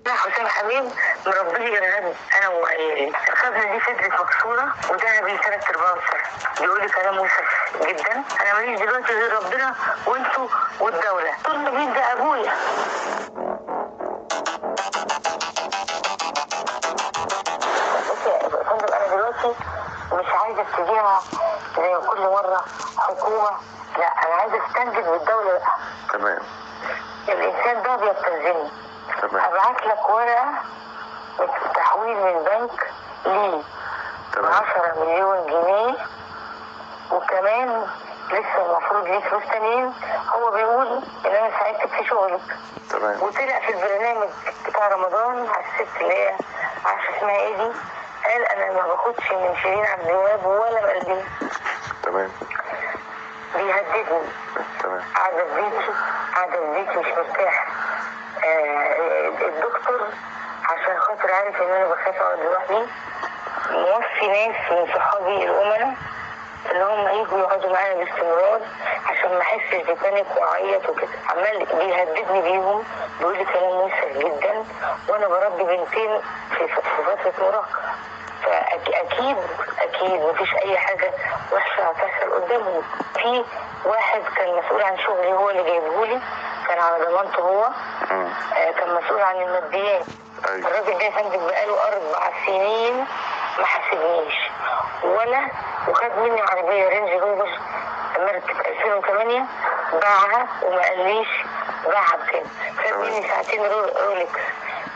أنا حسام حبيب مربي إرهاب أنا وعيالي. الخزنة دي فضلت مكسورة ودهبي 3/4 سنة. بيقول لي كلام وسخ جدا. أنا ماليش دلوقتي غير ربنا وأنتوا والدولة. طول البيت ده أبويا. بصي يا فندم، أنا دلوقتي مش عايزة ابتديها زي كل مرة حكومة، لا أنا عايزة استنجد بالدولة بقى. تمام. الإنسان ده بيبتزني. تمام. هبعت لك ورقة تحويل من بنك ليه تمام. 10 مليون جنيه، وكمان لسه المفروض ليه فلوس تانيين. هو بيقول ان انا ساعدتك في شغلك. تمام. وطلع في البرنامج بتاع رمضان على الست اللي هي عارفه اسمها ايه دي، قال انا ما باخدش من شيرين عبد الوهاب ولا بقلبي. تمام. بيهددني. تمام. قاعده في بيتي، قاعده في بيتي مش مرتاحه. الدكتور عشان خاطر عارف ان انا بخاف اقعد لوحدي، موصي ناس من صحابي الامنا ان هم يجوا يقعدوا معايا باستمرار عشان ما احسش ببانيك واعيط وكده. عمال بيهددني بيهم، بيقول لي كلام وسخ جدا، وانا بربي بنتين في فتره مراهقه، فاكيد مفيش اي حاجه وحشه هتحصل قدامهم. في واحد كان مسؤول عن شغلي هو اللي جايبهولي، كان على ضمانته هو. كان مسؤول عن الماديات. أيوة. الراجل ده يا فندم بقاله 4 سنين ما حاسبنيش وخد مني عربيه رينج روفر ماركه 2008، باعها وما قاليش باعها بكام. خد مني ساعتين رولكس.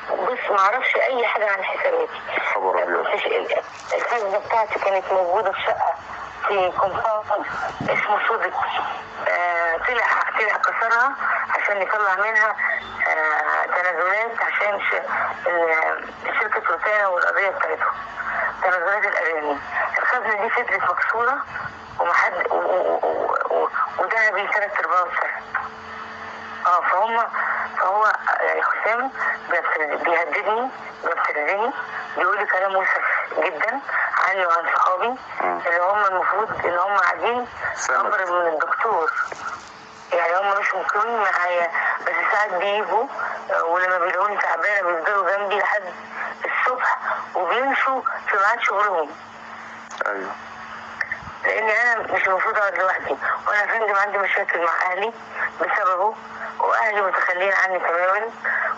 بص ما اعرفش اي حاجه عن حساباتي. خبر ابيض. الخزنه بتاعتي كانت موجوده في شقه في كومباوند اسمه صدق. طلع كسرها عشان يطلع منها تنازلات عشان شركه روتانا والقضيه بتاعتهم، تنازلات الاغاني. الخزنه دي فضلت مكسوره ودهبي 3/4 سنه. فهو يعني حسام بيهددني، بيبتزني، بيقول لي كلام وسخ جدا عني وعن صحابي اللي هم المفروض ان هم قاعدين امر من الدكتور. يعني هم مش مقيمين معايا، بس ساعات بيجوا ولما بيلاقوني تعبانه بيفضلوا جنبي لحد الصبح وبيمشوا في ميعاد شغلهم. ايوه. لان انا مش المفروض اقعد لوحدي، وانا يا فندم عندي مشاكل مع اهلي بسببه، واهلي متخلين عني تماما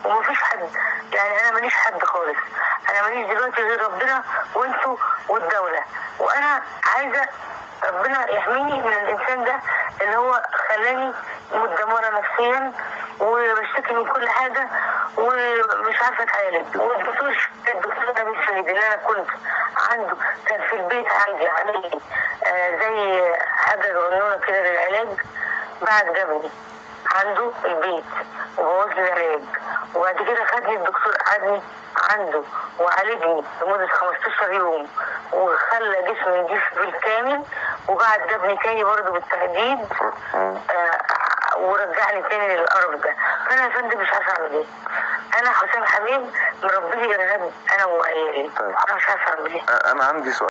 ومفيش حد. يعني انا ماليش حد خالص، انا ماليش دلوقتي غير ربنا وانتوا والدوله. وانا عايزه ربنا يحميني من الانسان ده اللي هو خلاني متدمره نفسيا وبشتكي من كل حاجه ومش عارفه اتعالج. والدكتور ده بيشهد ان انا كنت عنده، كان في البيت عندي عملي زي حاجه جنونه كده للعلاج. بعد جابني عنده البيت وبوظ لي العلاج، وبعد كده خدني الدكتور قعدني عنده وعالجني لمده 15 يوم وخلى جسمي نضيف بالكامل، وبعد جابني تاني برضه بالتهديد ورجعني تاني للقرف ده. فانا يا فندم مش عارفه اعمل ايه. انا حسام حبيب مربي ارهاب انا وعيالي. طيب. انا مش عارفه اعمل ايه. انا عندي سؤال.